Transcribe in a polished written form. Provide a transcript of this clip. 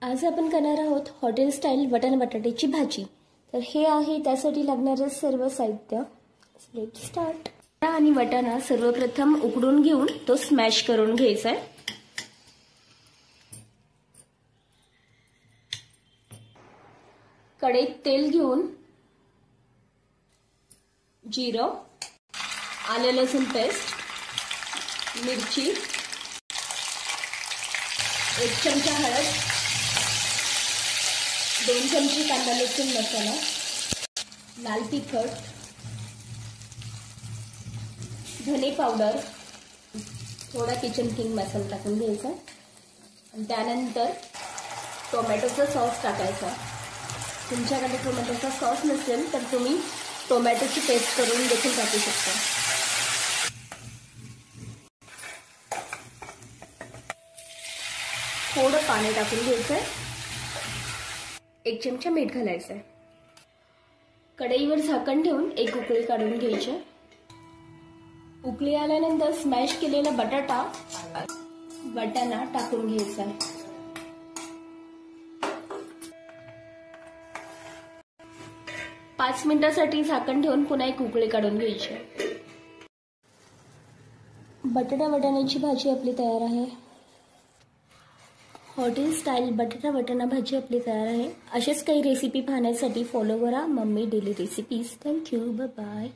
आज आपण करणार आहोत हॉटेल स्टाईल वाटाणा बटाट्याची भाजी। तर हे आहे त्यासाठी लागणारे सर्व साहित्य। Let's start. आणि वाटाणा सर्वप्रथम उकडून घेऊन तो स्मॅश करून घ्यायचा आहे। कढईत तेल घेऊन जिरं, आले लसूण पेस्ट, मिरची, 1 चमचा हळद, 2 चमचे कांदा लसूण मसाला, लाल तिखट, धने पावडर, थोडा किचन किंग मसाला टाकून घ्यायचा आणि त्यानंतर टोमॅटोचा सॉस टाकायचा। तुमच्याकडे टोमॅटोचा सॉस नसेल तर तुम्ही टोमॅटोची पेस्ट करून देखील टाकू शकता। थोडं पाणी टाकून घ्यायचं, 1 चमचा मीठ घालायचं। कढईवर झाकण ठेवून एक उकळी काढून घ्यायची। उकळी आल्यानंतर स्मॅश केलेला वाटाणा टाकून घ्यायचा। 5 मिनिटांसाठी झाकण ठेवून पुन्हा एक उकळी काढून घ्यायची। बटाटा वाटाण्याची भाजी आपली तयार आहे। हॉटेल स्टाईल बटाटा वाटाणा भाजी आपली तयार आहे। असेच काही रेसिपी पाहण्यासाठी फॉलो करा mummy daily recipes. Thank you, bye bye.